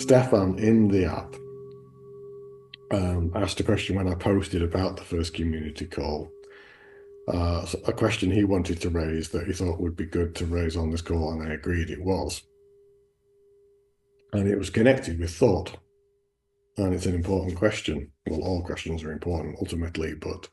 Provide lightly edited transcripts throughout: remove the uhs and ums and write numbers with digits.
Stefan in the app asked a question when I posted about the first community call. A question he wanted to raise that he thought would be good to raise on this call, and I agreed it was. And it was connected with thought. And it's an important question. Well, all questions are important ultimately, but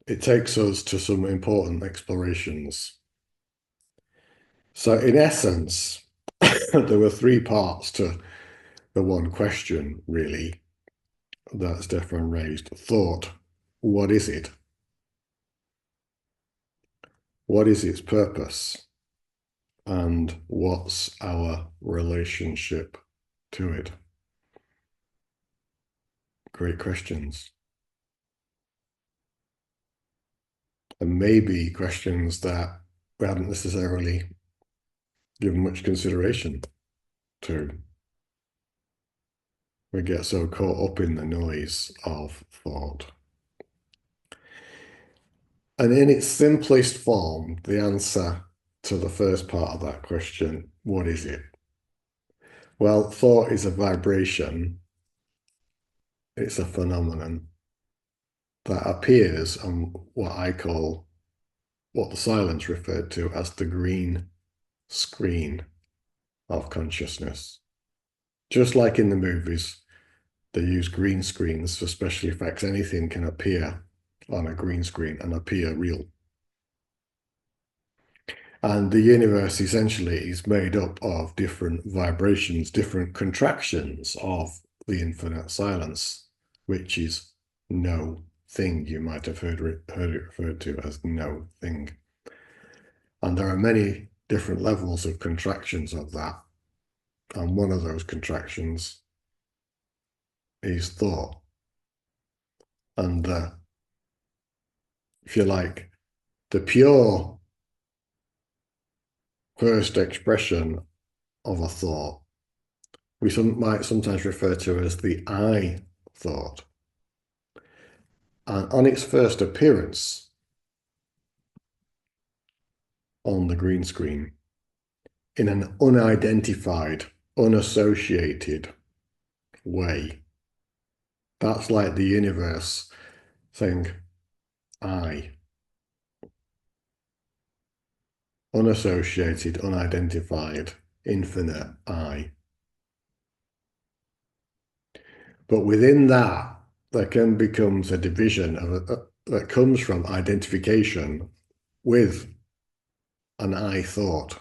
it takes us to some important explorations. So in essence, there were three parts to the one question, really, that Stefan raised. Thought, what is it? What is its purpose? And what's our relationship to it? Great questions. And maybe questions that we hadn't necessarily given much consideration to. We get so caught up in the noise of thought. And in its simplest form, the answer to the first part of that question, what is it? Well, thought is a vibration. It's a phenomenon that appears on what I call, what the silence referred to as the green screen of consciousness. Just like in the movies, they use green screens for special effects. Anything can appear on a green screen and appear real. And the universe essentially is made up of different vibrations, different contractions of the infinite silence, which is no thing. You might have heard it referred to as no thing. And there are many different levels of contractions of that. And one of those contractions is thought. And if you like, the pure first expression of a thought, we might sometimes refer to as the I thought. And on its first appearance on the green screen, in an unidentified, unassociated way, that's like the universe saying, I. Unassociated, unidentified, infinite I. But within that, there can become a division that comes from identification with an I thought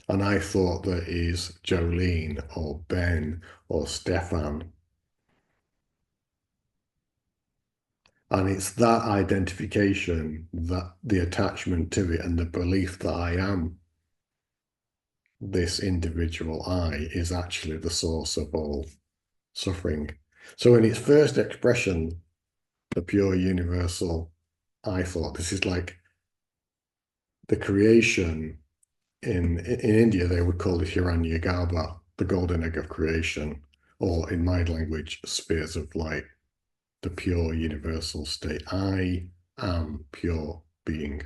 that is Jolene or Ben or Stefan. And it's that identification, that the attachment to it and the belief that I am this individual I is actually the source of all suffering. So in its first expression, the pure universal I thought, this is like the creation in India, they would call it Hiranyagarbha, the golden egg of creation, or in my language, spheres of light, the pure universal state. I am pure being.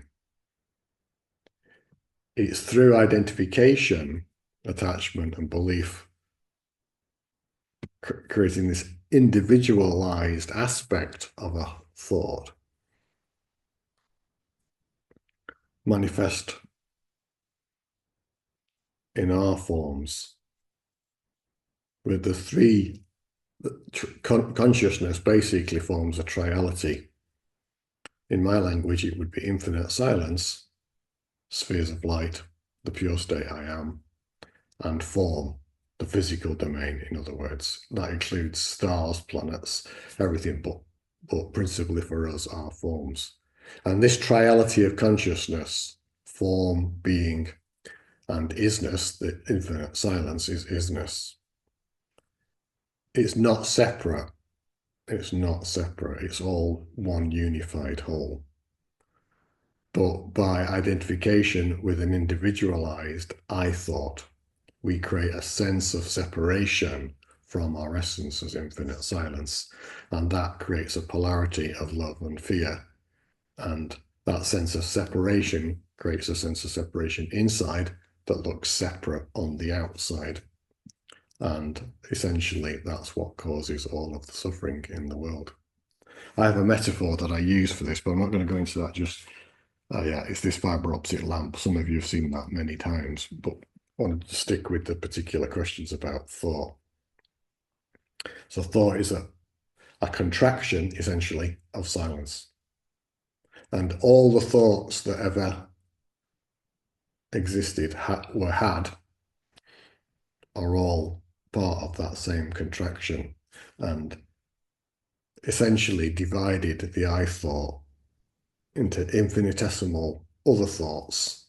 It's through identification, attachment, and belief, creating this individualized aspect of a thought, manifest in our forms, with the three. Consciousness basically forms a triality. In my language, it would be infinite silence, spheres of light, the pure state I am, and form, the physical domain, in other words. That includes stars, planets, everything, but principally for us are forms. And this triality of consciousness, form, being, and isness, the infinite silence is isness. It's not separate. It's not separate. It's all one unified whole. But by identification with an individualized I thought, we create a sense of separation from our essence as infinite silence. And that creates a polarity of love and fear. And that sense of separation creates a sense of separation inside that looks separate on the outside. And essentially, that's what causes all of the suffering in the world. I have a metaphor that I use for this, but I'm not going to go into that just. Yeah, it's this fiber optic lamp. Some of you have seen that many times, but I wanted to stick with the particular questions about thought. So thought is a contraction, essentially, of silence. And all the thoughts that ever existed, were had, are all part of that same contraction. And essentially divided the I thought into infinitesimal other thoughts,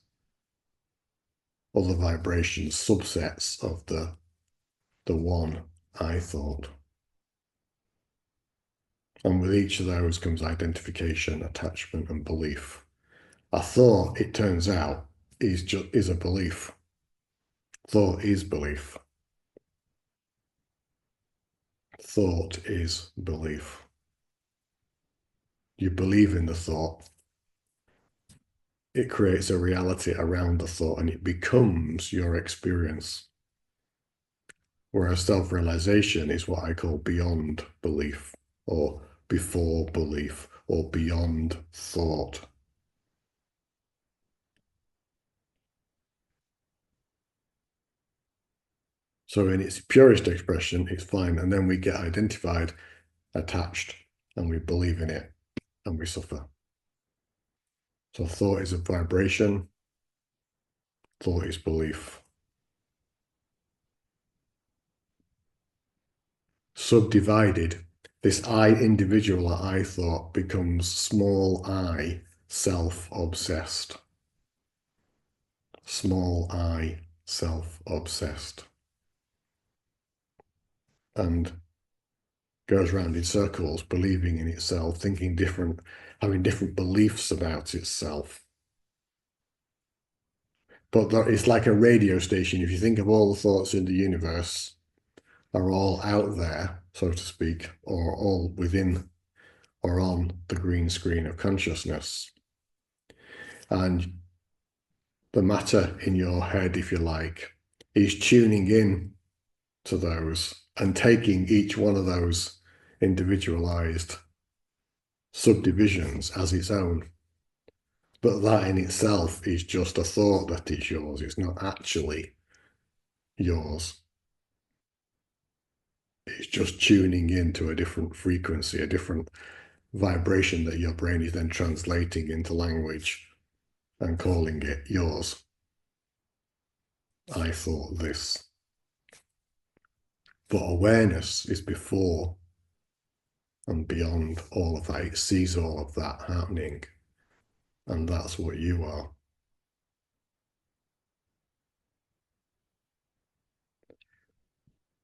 other vibrations, subsets of the one I thought. And with each of those comes identification, attachment, and belief. A thought, it turns out, is a belief. Thought is belief. Thought is belief. You believe in the thought. It creates a reality around the thought and it becomes your experience. Whereas self-realization is what I call beyond belief, or before belief, or beyond thought. So in its purest expression, it's fine. And then we get identified, attached, and we believe in it, and we suffer. So thought is a vibration, thought is belief. Subdivided, this I individual I thought becomes small I, self-obsessed. Small I, self-obsessed. And goes around in circles, believing in itself, thinking different, having different beliefs about itself. But it's like a radio station. If you think of all the thoughts in the universe are all out there, so to speak, or all within or on the green screen of consciousness. And the matter in your head, if you like, is tuning in to those and taking each one of those individualized subdivisions as its own. But that in itself is just a thought that it's yours. It's not actually yours. It's just tuning into a different frequency, a different vibration that your brain is then translating into language and calling it yours. I thought this. But awareness is before and beyond all of that. It sees all of that happening. And that's what you are.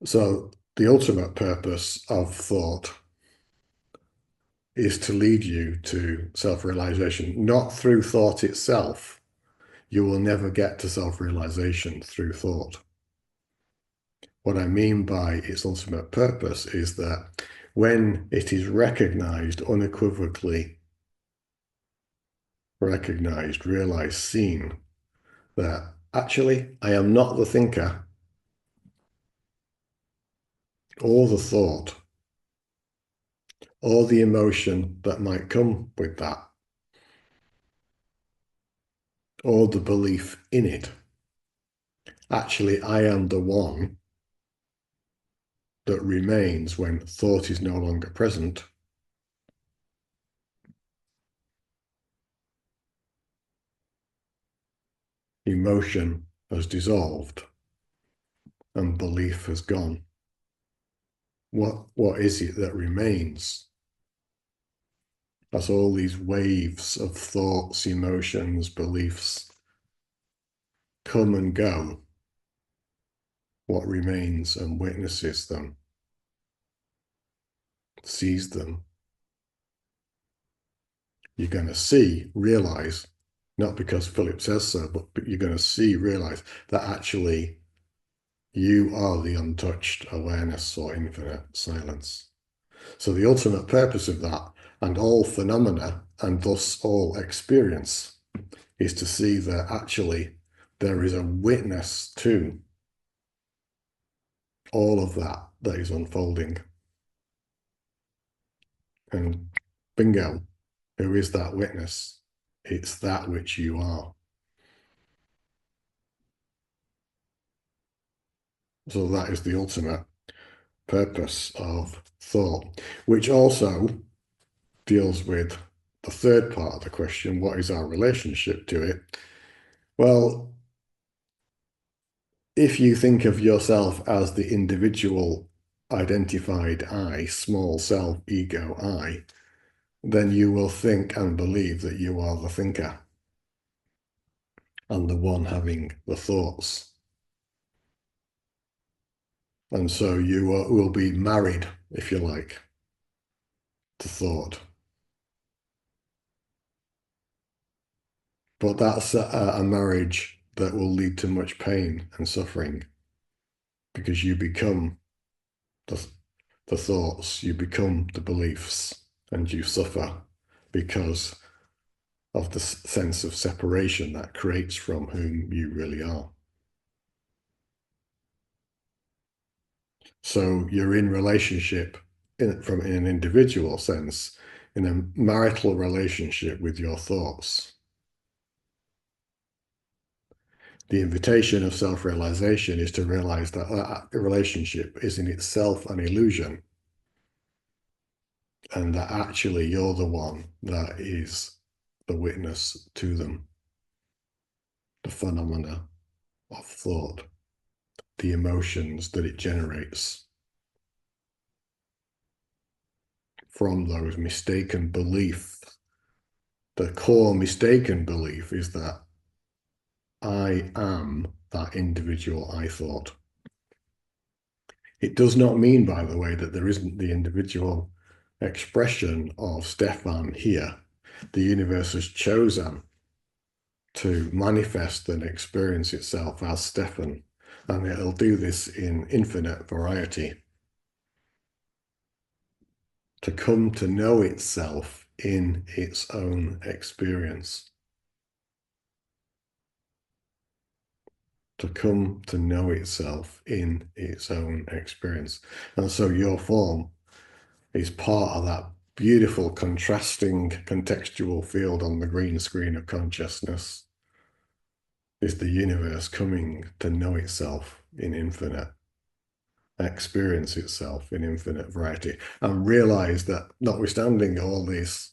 So the ultimate purpose of thought is to lead you to self-realization, not through thought itself. You will never get to self-realization through thought. What I mean by its ultimate purpose is that when it is recognized, unequivocally recognized, realized, seen, that actually I am not the thinker or the thought or the emotion that might come with that, or the belief in it. Actually, I am the one that remains when thought is no longer present. Emotion has dissolved and belief has gone. What is it that remains? As all these waves of thoughts, emotions, beliefs come and go, what remains and witnesses them, sees them, you're going to see, realize, not because Philip says so, but you're going to see, realize that actually you are the untouched awareness or infinite silence. So the ultimate purpose of that and all phenomena and thus all experience is to see that actually there is a witness to all of that that is unfolding. And bingo, who is that witness? It's that which you are. So that is the ultimate purpose of thought, which also deals with the third part of the question, what is our relationship to it? Well, if you think of yourself as the individual identified I, small self, ego, I, then you will think and believe that you are the thinker and the one having the thoughts. And so you will be married, if you like, to thought. But that's a marriage that will lead to much pain and suffering because you become the, the thoughts, you become the beliefs, and you suffer because of the sense of separation that creates from whom you really are. So you're in relationship in an individual sense, in a marital relationship with your thoughts. The invitation of self-realization is to realize that that relationship is in itself an illusion, and that actually you're the one that is the witness to them, the phenomena of thought, the emotions that it generates from those mistaken beliefs. The core mistaken belief is that I am that individual I thought. It does not mean, by the way, that there isn't the individual expression of Stefan here. The universe has chosen to manifest and experience itself as Stefan, and it'll do this in infinite variety. To come to know itself in its own experience. To come to know itself in its own experience. And so your form is part of that beautiful contrasting contextual field on the green screen of consciousness. Is the universe coming to know itself in infinite, experience itself in infinite variety, and realize that notwithstanding all these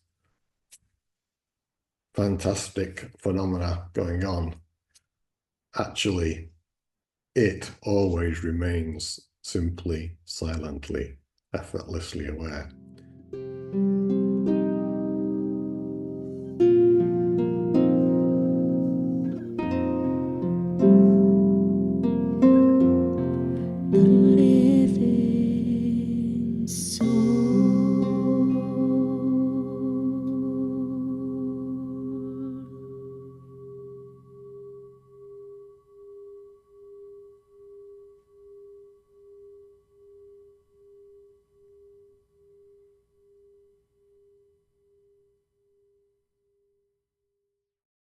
fantastic phenomena going on, actually it always remains simply, silently, effortlessly aware.